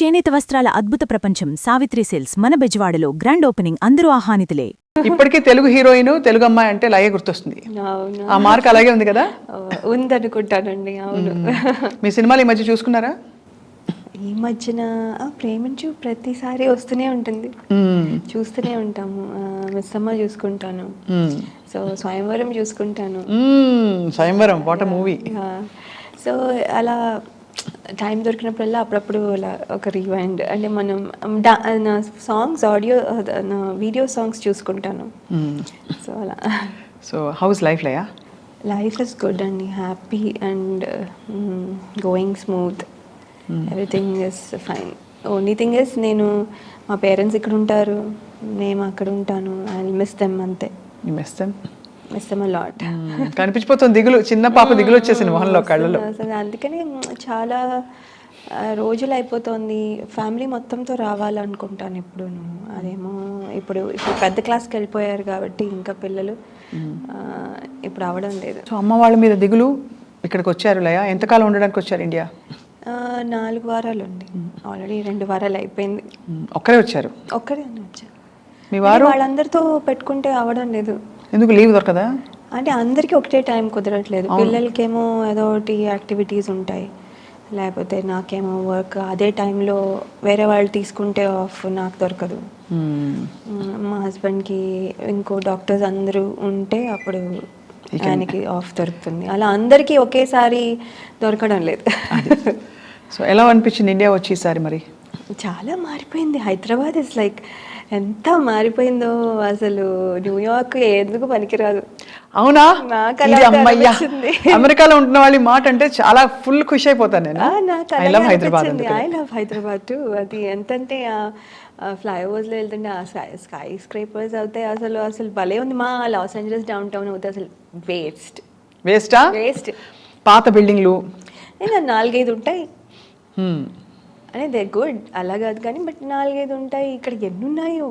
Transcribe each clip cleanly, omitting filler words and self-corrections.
చేనేత వస్త్రాల అద్భుత ప్రపంచం సావిత్రి సిల్క్స్ మన బెజవాడలో గ్రాండ్ ఓపెనింగ్ అందరూ ఆహ్వానితులే. ఇప్పటికీ తెలుగు హీరోయిన్ తెలుగు అమ్మాయి అంటే లయ గుర్తొస్తుంది. ఆ మార్క్ అలాగే ఉంది కదా? ఉందనుకుంటానండి. అవును. మీ సినిమాలు ఈ మధ్య చూసుకున్నారా? ఈ మధ్యన ప్రేమించు ప్రతిసారి వస్తూనే ఉంటుంది, చూస్తూనే ఉంటాము. మిస్సమ్మ చూసుకుంటాను, సో స్వయంవరం చూసుకుంటాను. Swayamvaram what a movie. So అలా టైం దొరికినప్పుడల్లా అప్పుడప్పుడు అలా ఒక రివైండ్ అంటే మనం నా సాంగ్స్ ఆడియో నా వీడియో సాంగ్స్ చూసుకుంటాను. సో అలా. సో హౌస్ లైఫ్ లయా? లైఫ్ ఇస్ గుడ్ అండి, happy and going smooth, everything is fine. Only thing is నేను మా పేరెంట్స్ ఇక్కడ ఉంటారు, నేను అక్కడ ఉంటాను. ఐ మిస్ దెమ్ అంతే. Miss them lot. కనిపించిపోతుంది దిగులు, చిన్న పాప దిగులు వచ్చేసింది మొహంలో, కళ్ళలో. అసలు అందుకని చాలా రోజులు అయిపోతుంది. ఫ్యామిలీ మొత్తంతో రావాలనుకుంటాను ఇప్పుడు. అదేమో ఇప్పుడు పెద్ద క్లాస్కి వెళ్ళిపోయారు కాబట్టి ఇంకా పిల్లలు ఇప్పుడు అవడం లేదు. సో అమ్మ వాళ్ళ మీద దిగులు. ఇక్కడికి వచ్చారు లయ, ఎంతకాలం ఉండడానికి వచ్చారు ఇండియా? 4 వారాలు అండి. ఆల్రెడీ 2 వారాలు అయిపోయింది. ఒక్కరే వచ్చారు? ఒక్కరే వచ్చారు. మీ వారు? వాళ్ళందరితో పెట్టుకుంటే అవడం లేదు. ఎందుకు లీవ్ దొరకదా? అంటే అందరికీ ఒకటే టైం కుదరట్లేదు. పిల్లలకేమో ఏదో ఒకటి యాక్టివిటీస్ ఉంటాయి, లేకపోతే నాకేమో వర్క్. అదే టైంలో వేరే వాళ్ళు తీసుకుంటే ఆఫ్ నాకు దొరకదు. మా హస్బెండ్కి ఇంకో డాక్టర్స్ అందరూ ఉంటే అప్పుడు ఆయనకి ఆఫ్ దొరుకుతుంది. అలా అందరికీ ఒకేసారి దొరకడం లేదు. సో ఎలా అనిపించింది ఇండియా వచ్చి ఈసారి? మరి చాలా మారిపోయింది. హైదరాబాద్ ఇస్ లైక్ ఎంత మారిపోయిందో అసలు. న్యూయార్క్ ఎందుకు పనికిరాదు. అవునా? అమ్మయ్యా, అమెరికాలో ఉంటున్న వాళ్ళ మాట అంటే చాలా ఫుల్ ఖుషి అయిపోతాను నేను. I love Hyderabad to. అది ఎంతంటే ఫ్లైఓవర్స్లో వెళ్తుంటే ఆ స్కై స్క్రేపర్స్ అవుతాయి. అసలు భలే ఉంది. మా లాస్ ఏంజలస్ డౌన్ టౌన్ అవుతాయి అసలు వేస్ట్. పాత బిల్డింగ్లు 4-5 ఉంటాయి. అంటే దే గుడ్, అలా కాదు కానీ, బట్ 4-5 ఉంటాయి. ఇక్కడ ఎన్ని ఉన్నాయో,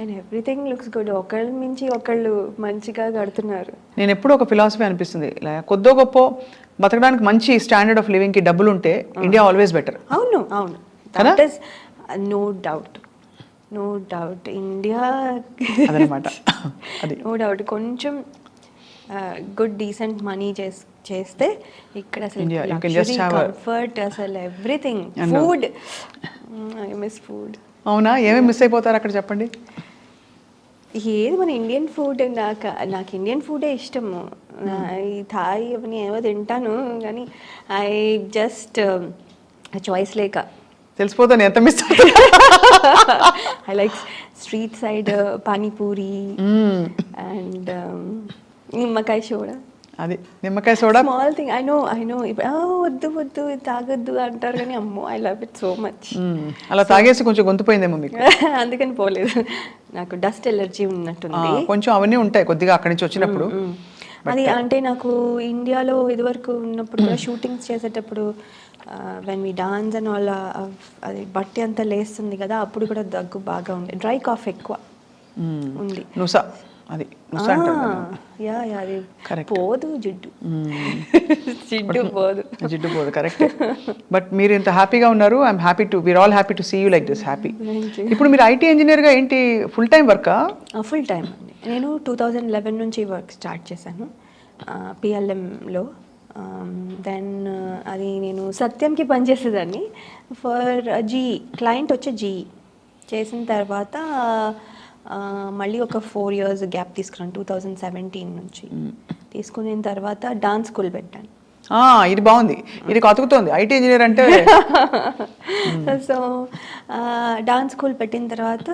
అండ్ ఎవ్రీథింగ్ లుక్స్ గుడ్. ఒకళ్ళ మించి ఒకళ్ళు మంచిగా కడుతున్నారు. నేను ఎప్పుడు ఒక ఫిలాసఫీ అనిపిస్తుంది, కొద్దో గొప్ప బతకడానికి మంచి స్టాండర్డ్ ఆఫ్ లివింగ్ కి డబ్బులు ఉంటే ఇండియా ఆల్వేస్ బెటర్. అవును, నో డౌట్ ఇండియా అదనమాట. No doubt. కొంచెం గుడ్ డీసెంట్ మనీ చేస్తే ఇక్కడ అసలు కంఫర్ట్, అసలు everything. Food, I miss food. అవునా? ఏమేమి మిస్ అయిపోతారు అక్కడ చెప్పండి. ఏది మన ఇండియన్ ఫుడ్. నాకు ఇండియన్ ఫుడే ఇష్టము. ఈ థాయ్ అవన్నీ ఏమో తింటాను కానీ ఐ జస్ట్ చాయిస్ లేక తెలిసిపోతాను ఎంత miss. I like street side panipuri and నిమ్మకాయ సోడా. అది నిమ్మకాయ soda small thing. I know వద్దు తాగొద్దు అంటారు కానీ అమ్మో I love it so much. అలా తాగేసి కొంచెం గొంతుపోయిందేమో మీకు? అందుకని పోలేదు. నాకు డస్ట్ ఎలర్జీ ఉన్నట్టుంది కొంచెం. అవన్నీ ఉంటాయి కొద్దిగా అక్కడి నుంచి వచ్చినప్పుడు. అది అంటే నాకు ఇండియాలో ఇదివరకు ఉన్నప్పుడు కూడా షూటింగ్స్ చేసేటప్పుడు when we dance and all, అది బట్టి అంతా లేస్తుంది కదా, అప్పుడు కూడా దగ్గు బాగా ఉంది. డ్రై కాఫ్ ఎక్కువ ఉంది. అది పోదు, జిడ్డు పోదు. కరెక్ట్. బట్ మీరు ఇంత హ్యాపీగా ఉన్నారు. I'm happy too, we're all happy to see you like this happy. ఇప్పుడు మీరు ఐటీ ఇంజనీర్గా ఏంటి ఫుల్ టైం వర్కా? ఫుల్ టైం అండి. నేను 2011 నుంచి వర్క్ స్టార్ట్ చేశాను పిఎల్ఎంలో. దెన్ అది నేను సత్యంకి పనిచేసేదాన్ని ఫర్ జీఈ. క్లయింట్ వచ్చే జీఈ చేసిన తర్వాత మళ్ళీ ఒక 4 years గ్యాప్ తీసుకున్నాను. 2017 నుంచి తీసుకున్న తర్వాత డాన్స్ స్కూల్ పెట్టాను. ఇది బాగుంది, ఇది కతుకుతోంది ఐటీ ఇంజనీర్ అంటే. సో డాన్స్ స్కూల్ పెట్టిన తర్వాత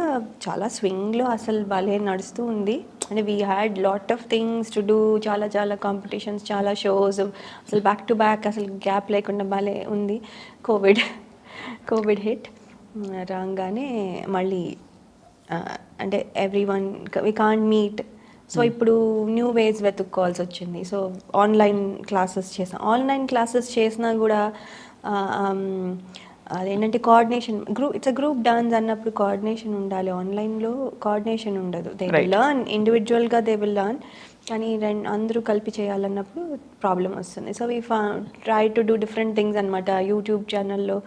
చాలా స్వింగ్లో అసలు భలే నడుస్తూ ఉంది. అంటే we had lot of things to do. చాలా కాంపిటీషన్స్, చాలా షోస్, అసలు బ్యాక్ టు బ్యాక్, అసలు గ్యాప్ లేకుండా భలే ఉంది. కోవిడ్ హిట్ రాగానే మళ్ళీ అంటే everyone we can't meet. So ఇప్పుడు న్యూ వేస్ వెతుక్కోవాల్సి వచ్చింది. సో ఆన్లైన్ క్లాసెస్ చేసినా కూడా అదేంటంటే coordination, it's a group dance అన్నప్పుడు కోఆర్డినేషన్ ఉండాలి. ఆన్లైన్లో కోఆర్డినేషన్ ఉండదు. దే విల్ లర్న్ ఇండివిజువల్గా, దే విల్ లర్న్. కానీ అందరూ కలిపి చేయాలన్నప్పుడు ప్రాబ్లం వస్తుంది. So we try to do different things అనమాట. యూట్యూబ్ ఛానల్లో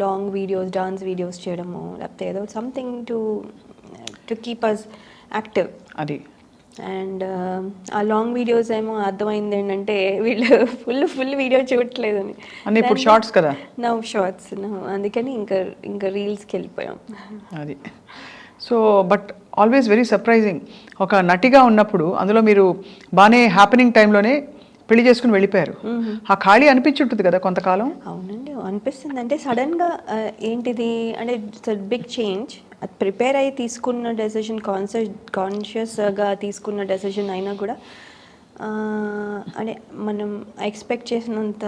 లాంగ్ వీడియోస్, డాన్స్ వీడియోస్ చేయడము, లేకపోతే ఏదో something to keep us active. అది అండ్ ఆ లాంగ్ వీడియోస్ ఏమో అర్థమైంది ఏంటంటే వీళ్ళు ఫుల్ వీడియో చూడట్లేదని. అన్నీ ఇప్పుడు షార్ట్స్ కదా. నవ్ షార్ట్స్, అందుకని ఇంకా రీల్స్కి వెళ్ళిపోయాం. అది so but always very surprising. ఒక నటిగా ఉన్నప్పుడు అందులో మీరు బాగానే హ్యాపెనింగ్ టైంలోనే పెళ్లి చేసుకుని వెళ్ళిపోయారు. ఆ ఖాళీ అనిపించుంటుంది కదా కొంతకాలం. అవునండి, అనిపిస్తుంది. అంటే సడన్గా ఏంటిది అంటే ఇట్స్ బిగ్ చేంజ్. అది ప్రిపేర్ అయ్యి తీసుకున్న డెసిషన్, కాన్షియస్గా తీసుకున్న డెసిషన్ అయినా కూడా అంటే మనం ఎక్స్పెక్ట్ చేసినంత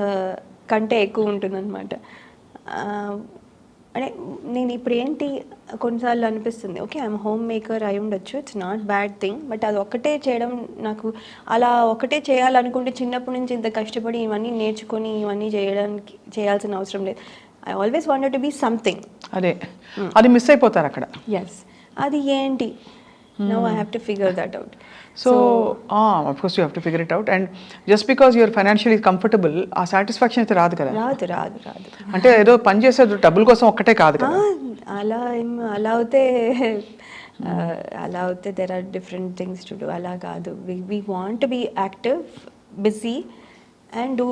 కంటే ఎక్కువ ఉంటుందన్నమాట. అంటే నేను ఇప్పుడు ఏంటి కొన్నిసార్లు అనిపిస్తుంది, ఓకే ఐఎమ్ హోమ్ మేకర్ అయి ఉండొచ్చు, it's not bad thing, but అది ఒక్కటే చేయడం నాకు అలా ఒకటే చేయాలనుకుంటే చిన్నప్పటి నుంచి ఇంత కష్టపడి ఇవన్నీ నేర్చుకొని ఇవన్నీ చేయాల్సిన అవసరం లేదు. I always wanted to be something. అదే అది మిస్ అయిపోతారు అక్కడ. ఎస్, అది ఏంటి now I have to figure that out. So of course you have to figure it out. And just because you're financially comfortable ఆ సాటిస్ఫాక్షన్ అయితే రాదు కదా. రాదు. అంటే ఏదో పని చేసే డబ్బుల కోసం ఒక్కటే కాదు కదా. అలా అవుతే there are different things to do. అలా కాదు, we want to be active, busy and do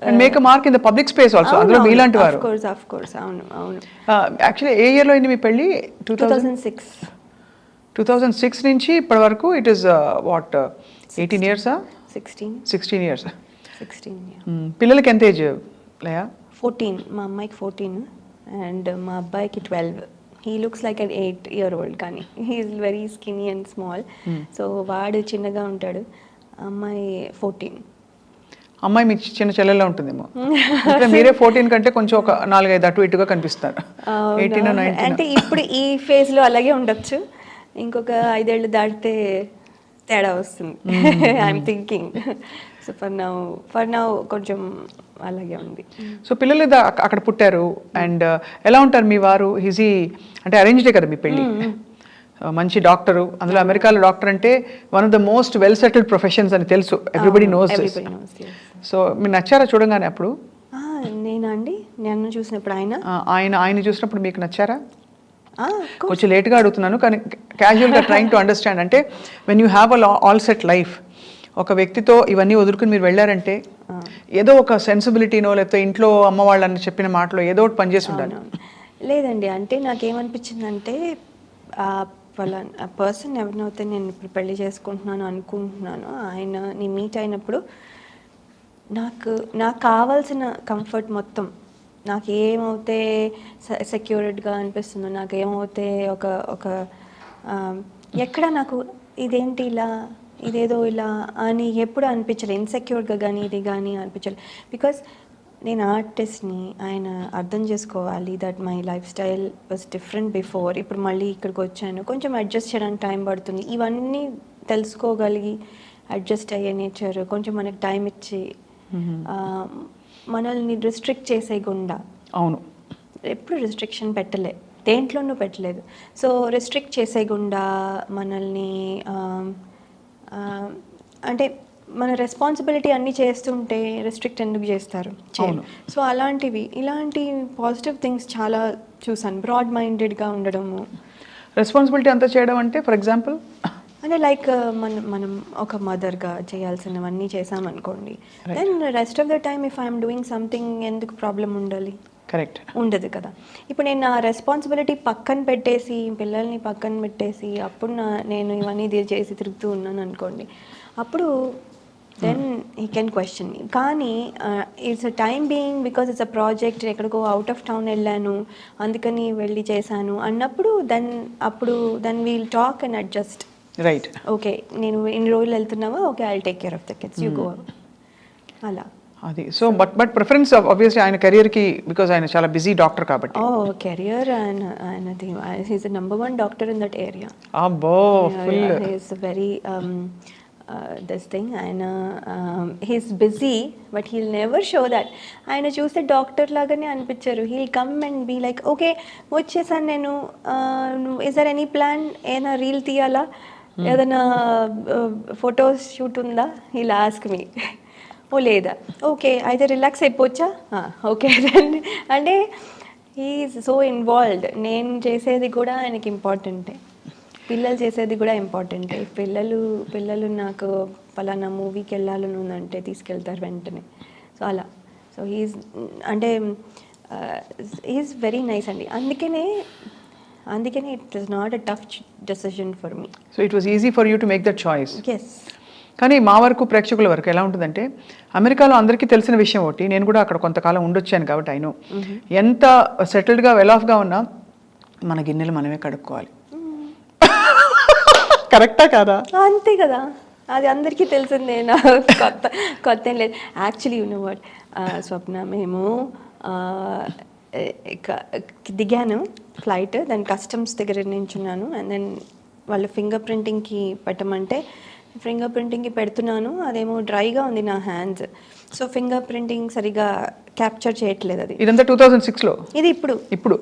and make a mark in the public space also. అందులో మీలాంటి వారు. ఆఫ్ కోర్స్ అవును. యాక్చువల్లీ ఏ ఇయర్లో అయింది మీ పెళ్ళి? 2006 నుంచి ఇప్పటి వరకు it is what 18 years? 16 years. పిల్లలకి ఎంత ఏజ్ లేయా? 14. మా అమ్మాయికి 14 అండ్ మా అబ్బాయికి 12. He looks like an 8-year-old, కానీ he is very skinny and small. So వాడు చిన్నగా ఉంటాడు. అమ్మాయి 14. అమ్మాయి మీ చిన్న చెల్లెల్లో ఉంటుందేమో. మీరే 14 కంటే కొంచెం ఒక 4-5 అటు ఇటుగా కనిపిస్తారు. 18 or 19. అంటే ఇప్పుడు ఈ ఫేజ్లో అలాగే ఉండొచ్చు, ఇంకొక 5 ఏళ్ళు దాటితే తేడా వస్తుంది. I'm thinking. So for now కొంచెం అలాగే ఉంది. సో పిల్లలు అక్కడ పుట్టారు. అండ్ ఎలా ఉంటారు మీ వారు? ఈజీ అంటే అరేంజ్డే కదా మీ పెళ్ళి? మంచి డాక్టరు, అందులో అమెరికాలో డాక్టర్ అంటే one of the most well settled professions అని తెలుసు. Everybody knows this. సో మీరు నచ్చారా చూడంగానే అప్పుడు? నేనా అండి, నన్ను చూసినప్పుడు ఆయన చూసినప్పుడు మీకు నచ్చారా? కొంచెం లేట్గా అడుగుతున్నాను కానీ క్యాజువల్గా ట్రైంగ్ టు అండర్స్టాండ్. అంటే when you have all set life, ఒక వ్యక్తితో ఇవన్నీ వదులుకుని మీరు వెళ్ళారంటే ఏదో ఒక సెన్సిబిలిటీనో లేకపోతే ఇంట్లో అమ్మ వాళ్ళని చెప్పిన మాటలో ఏదో ఒకటి పనిచేసి ఉండాలి. లేదండి, అంటే నాకేమనిపించిందంటే ఆ పర్సన్ ఎవరినైతే నేను ఇప్పుడు పెళ్లి చేసుకుంటున్నాను అనుకుంటున్నాను, ఆయన మీట్ అయినప్పుడు నాకు కావాల్సిన కంఫర్ట్ మొత్తం, నాకు ఏమవుతే సెక్యూర్డ్గా అనిపిస్తుందో, నాకు ఏమవుతే ఒక ఎక్కడ నాకు ఇదేంటి ఇలా ఇదేదో ఇలా అని ఎప్పుడు అనిపించలేదు. ఇన్సెక్యూర్గా కానీ ఇది కానీ అనిపించలేదు. బికాస్ నేను ఆర్టిస్ట్ని, ఆయన అర్థం చేసుకోవాలి that my life style was different before. ఇప్పుడు మళ్ళీ ఇక్కడికి వచ్చాను, కొంచెం అడ్జస్ట్ చేయడానికి టైం పడుతుంది. ఇవన్నీ తెలుసుకోగలిగి అడ్జస్ట్ అయ్యే నేచర్, కొంచెం మనకి టైం ఇచ్చి మనల్ని రిస్ట్రిక్ట్ చేసేయకుండా. అవును, ఎప్పుడు రిస్ట్రిక్షన్ పెట్టలే, దేంట్లోనూ పెట్టలేదు. సో రిస్ట్రిక్ట్ చేసేయకుండా మనల్ని అంటే మన రెస్పాన్సిబిలిటీ అన్నీ చేస్తుంటే రెస్ట్రిక్ట్ ఎందుకు చేస్తారు? సో ఇలాంటి పాజిటివ్ థింగ్స్ చాలా చూసాను. బ్రాడ్ మైండెడ్గా ఉండడము, రెస్పాన్సిబిలిటీ అంతా చేయడం అంటే ఫర్ ఎగ్జాంపుల్ అంటే లైక్ మనం ఒక మదర్గా చేయాల్సినవన్నీ చేసామనుకోండి, then rest of the time if I'm doing something ఎందుకు ప్రాబ్లం ఉండాలి? కరెక్ట్, ఉండదు కదా. ఇప్పుడు నేను నా రెస్పాన్సిబిలిటీ పక్కన పెట్టేసి, పిల్లల్ని పక్కన పెట్టేసి అప్పుడు నేను ఇవన్నీ చేసి తిరుగుతూ ఉన్నాను అనుకోండి, అప్పుడు then he can question me. కానీ it's a time being, because it's a project, ఎక్కడికో అవుట్ ఆఫ్ టౌన్ వెళ్ళాను అందుకని వెళ్ళి చేశాను అన్నప్పుడు then we'll talk and adjust. Right, okay నేను ఇన్ని రోజులు వెళ్తున్నావా, okay I take care of the kids, you go. అలా అది. సో బట్ ప్రిఫరెన్స్ ఆబ్వియస్లీ ఆయన కెరియర్కి, బికాజ్ ఆయన చాలా బిజీ డాక్టర్ కాబట్టి. కెరియర్ ఆయనది, he's the number 1 doctor in that area. అబ్బో, full he's very this thing. ఆయన he's busy but he'll never show that. ఆయన చూస్తే డాక్టర్ లాగానే అనిపించారు. He'll come and be like, okay వచ్చేసాను నేను, ఇస్ దర్ ఎనీ ప్లాన్, ఏదైనా రీల్ తీయాలా, ఏదైనా ఫొటోస్ షూట్ ఉందా, హీల్ ఆస్క్ మీ. ఓ లేదా, ఓకే అయితే రిలాక్స్ అయిపోవచ్చా, ఓకే అంటే ఈజ్ సో ఇన్వాల్వ్డ్. నేను చేసేది కూడా ఆయనకి ఇంపార్టెంటే, పిల్లలు చేసేది కూడా ఇంపార్టెంటే. పిల్లలు నాకు పలానా మూవీకి వెళ్ళాలని ఉందంటే తీసుకెళ్తారు వెంటనే. సో అలా, సో అంటే ఈజ్ వెరీ నైస్ అండి. అందుకనే it is not a tough decision for me. So it was easy for you to make that choice. Yes. కానీ మా వరకు ప్రేక్షకుల వరకు ఎలా ఉంటుందంటే, అమెరికాలో అందరికీ తెలిసిన విషయం ఒకటి, నేను కూడా అక్కడ కొంతకాలం ఉండొచ్చాను కాబట్టి అయినో, ఎంత సెటిల్డ్గా వెల్ ఆఫ్గా ఉన్నా మన గిన్నెలు మనమే కడుక్కోవాలి. కరెక్టా కాదా? అంతే కదా, అది అందరికీ తెలిసిందే, నా కొత్త ఏం లేదు. యాక్చువల్లీ యు నో వాట్ స్వప్న, మేము దిగాను ఫ్లైట్, దాని కస్టమ్స్ దగ్గర నించున్నాను. అండ్ దెన్ వాళ్ళు ఫింగర్ ప్రింటింగ్కి పెట్టమంటే ఫింగర్ ప్రింటింగ్కి పెడుతున్నాను, అదేమో డ్రైగా ఉంది నా హ్యాండ్స్. సో ఫింగర్ ప్రింటింగ్ సరిగా క్యాప్చర్ చేయట్లేదు. అది ఇదంతా 2006లో, ఇది ఇప్పుడు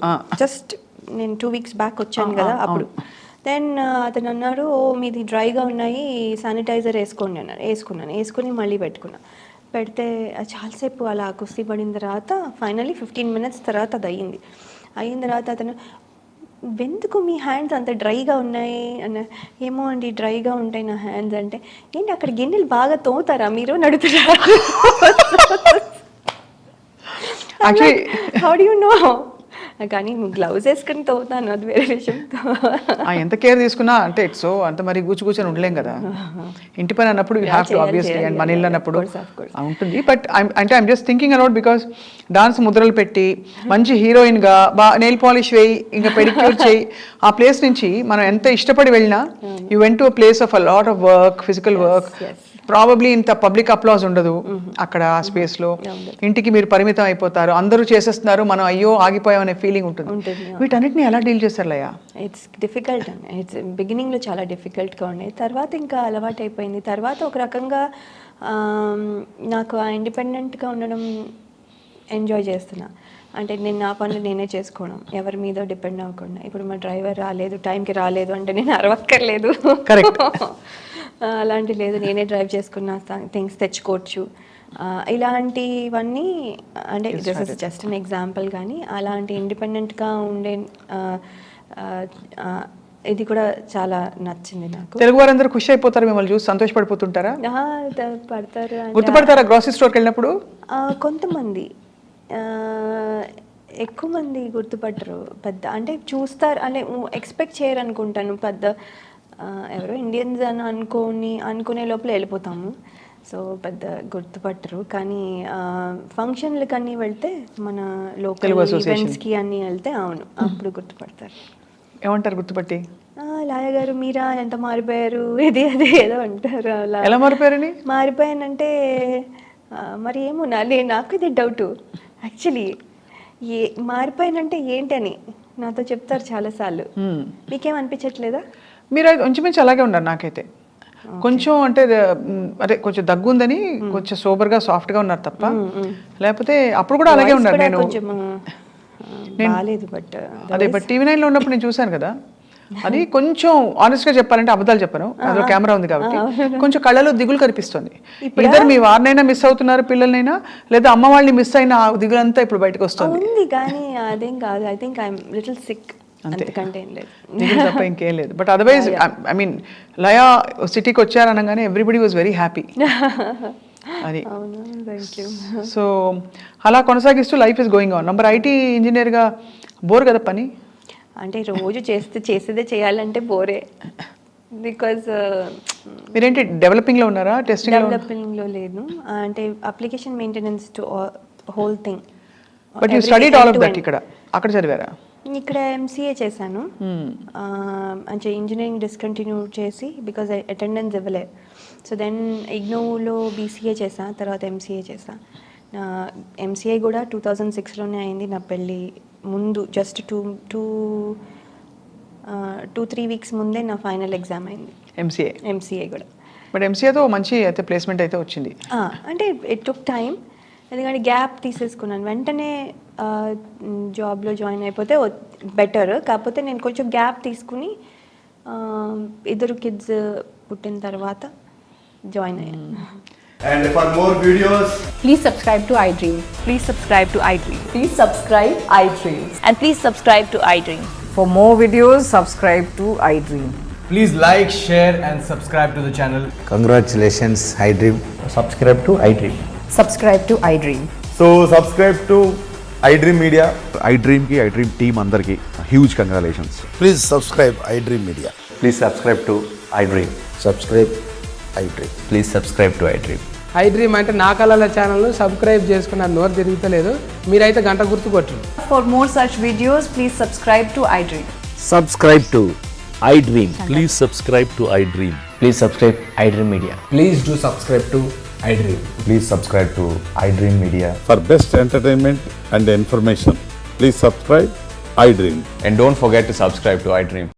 జస్ట్ నేను 2 weeks బ్యాక్ వచ్చాను కదా అప్పుడు. దెన్ అతను అన్నాడు, ఓ మీది డ్రైగా ఉన్నాయి, శానిటైజర్ వేసుకోండి అన్నాడు. వేసుకుని మళ్ళీ పెడితే చాలాసేపు అలా కుస్తీ పడిన తర్వాత ఫైనలీ 15 minutes తర్వాత అది అయిన తర్వాత అతను, ఎందుకు మీ హ్యాండ్స్ అంత డ్రైగా ఉన్నాయి అన్న. ఏమో అండి డ్రైగా ఉంటాయి నా హ్యాండ్స్ అంటే. ఏంటి అక్కడ గిన్నెలు బాగా తోముతారా మీరు నడుతున్నారు? How do you know? కానీ గ్లౌజ్ వేసుకుని తోముతాను, అది వేరే విషయం. ఎంత కేర్ తీసుకున్నా అంటే ఇట్స్ సో అంత మరి కూర్చొని ఉండలేం కదా ఇంటి పని అన్నప్పుడు. You have to obviously, and మన ఇల్లు అన్నప్పుడు ఉంటుంది. బట్ అంటే I'm just thinking about, because dance ముద్రలు పెట్టి మంచి హీరోయిన్గా నెయిల్ పాలిష్ వేయి, ఇంకా పెడిక్యూర్ చేయి, ఆ ప్లేస్ నుంచి మనం ఎంత ఇష్టపడి వెళ్ళినా, you went to a place of a lot of work, physical work. Probably ఇంత పబ్లిక్ అప్లాజ్ ఉండదు అక్కడ ఆ స్పేస్లో. ఇంటికి మీరు పరిమితం అయిపోతారు, అందరూ చేసేస్తున్నారు, మనం అయ్యో ఆగిపోయాం అనే ఫీలింగ్ ఉంటుంది. వీటన్నిటిని ఎలా డీల్ చేస్తారు లయ? ఇట్స్ డిఫికల్ట్ అండి. ఇట్స్ బిగినింగ్లో చాలా డిఫికల్ట్గా ఉండేది, తర్వాత ఇంకా అలవాటు అయిపోయింది. తర్వాత ఒక రకంగా నాకు ఆ ఇండిపెండెంట్గా ఉండడం ఎంజాయ్ చేస్తున్నా. అంటే నేను నా పనులు నేనే చేసుకోవడం, ఎవరి మీద డిపెండ్ అవ్వకుండా. ఇప్పుడు మా డ్రైవర్ రాలేదు, టైంకి రాలేదు అంటే నేను అరవక్కర్లేదు. కరెక్ట్. అలాంటి లేదు, నేనే డ్రైవ్ చేసుకున్న థింగ్స్ తెచ్చుకోవచ్చు. ఇలాంటివన్నీ అంటే this is just an example. కానీ అలాంటి ఇండిపెండెంట్గా ఉండే ఇది కూడా చాలా నచ్చింది నాకు. తెలుగు వారందరూ ఖుషి అయిపోతారు మిమ్మల్ని చూసి, సంతోషపడిపోతుంటారా? పడతారు. గుర్తుపడతారా గ్రోసరీ స్టోర్కి వెళ్ళినప్పుడు? కొంతమంది, ఎక్కువ మంది గుర్తుపట్టరు. పెద్ద అంటే చూస్తారు అంటే ఎక్స్పెక్ట్ చేయరు అనుకుంటాను. పెద్ద ఎవరో ఇండియన్స్ అని అనుకునే లోపల వెళ్ళిపోతాము. సో పెద్ద గుర్తుపట్టరు. కానీ ఫంక్షన్లకి అన్నీ వెళ్తే, మన లోకల్ ఈవెంట్స్కి అన్నీ వెళ్తే అవును అప్పుడు గుర్తుపడతారు. ఏమంటారు గుర్తుపట్టి? లాయ గారు మీరా, ఎంత మారిపోయారు, ఇది అది ఏదో అంటారు. అలా ఎలా మారిపోయారని? మారిపోయానంటే మరి ఏమో నాకు ఇది డౌట్ యాక్చువల్లీ. మారిపోయానంటే ఏంటని నాతో చెప్తారు చాలాసార్లు. మీకేం అనిపించట్లేదా? మీరు ఇంచుమించు అలాగే ఉన్నారు నాకైతే. కొంచెం అంటే అదే కొంచెం దగ్గు ఉందని కొంచెం సోబర్గా సాఫ్ట్గా ఉన్నారు తప్ప, లేకపోతే అప్పుడు కూడా అలాగే ఉన్నారు. అదే బట్ TV9లో ఉన్నప్పుడు నేను చూశాను కదా, అది కొంచెం ఆనెస్ట్గా చెప్పాలంటే, అబద్ధాలు చెప్పను, అందులో కెమెరా ఉంది కాబట్టి కొంచెం కళ్ళలో దిగులు కనిపిస్తుంది. ఇద్దరు మీ వారినైనా మిస్ అవుతున్నారు, పిల్లలనైనా, లేదా అమ్మ వాళ్ళని మిస్ అయిన ఆ దిగులంతా ఇప్పుడు బయటకు వస్తుంది. కానీ అదేం కాదు, I think I'm little sick, అంతకంటే ఏం లేదు, తప్ప ఇంకేం లేదు. But otherwise I mean Laya సిటీకి వచ్చారనగానే ఎవ్రీబడి వాజ్ వెరీ హ్యాపీ. అది సో అలా కొనసాగిస్తూ life is going on. Number IT ఇంజనీర్గా బోర్ కదా పని? అంటే రోజు చేసేదే చేయాలంటే బోరే. బికాజ్ మీరేంటి డెవలపింగ్లో ఉన్నారా, డెవలపింగ్లో లేదు, అంటే application maintenance to whole thing. But you studied all of that ఇక్కడ, అక్కడ చదివారా? ఇక్కడ MCA చేశాను. అంటే ఇంజనీరింగ్ డిస్కంటిన్యూ చేసి బికాజ్ అటెండెన్స్ ఇవ్వలే. సో దెన్ IGNOUలో BCA చేసా, తర్వాత MCA చేసా. నా MCA కూడా 2006లోనే అయింది. నా పెళ్ళి ముందు జస్ట్ 2-3 weeks ముందే నా ఫైనల్ ఎగ్జామ్ అయింది MCA కూడా. బట్ MCAతో మంచి అయితే ప్లేస్మెంట్ అయితే వచ్చింది. అంటే ఇట్ టుక్ టైం, ఎందుకంటే గ్యాప్ తీసేసుకున్నాను. వెంటనే జాబ్లో జాయిన్ అయిపోతే బెటర్, కాకపోతే నేను కొంచెం గ్యాప్ తీసుకుని 2 kids పుట్టిన తర్వాత జాయిన్ అయ్యాను. And for more videos, Please subscribe to iDream. Please subscribe to iDream. Please subscribe iDream. And please subscribe to iDream. For more videos, subscribe to iDream. please like, share, and subscribe to the channel. Congratulations, iDream. Subscribe to iDream. Subscribe to iDream. So subscribe to iDream Media. iDream की iDream team अंदर की huge congratulations. Please subscribe iDream Media. Please subscribe to iDream. Subscribe iDream. Please subscribe to iDream. iDream అంటే నా కళల channel subscribe చేసుకున్న నోరు తిరుగుతలేదు మీరైతే గంట గుర్తు కొట్టండి. For more such videos, please subscribe to iDream. Subscribe to iDream. Please subscribe to iDream. Please subscribe iDream Media. Please do subscribe to iDream. Please subscribe to iDream Media. For best entertainment and information, please subscribe iDream. And don't forget to subscribe to iDream.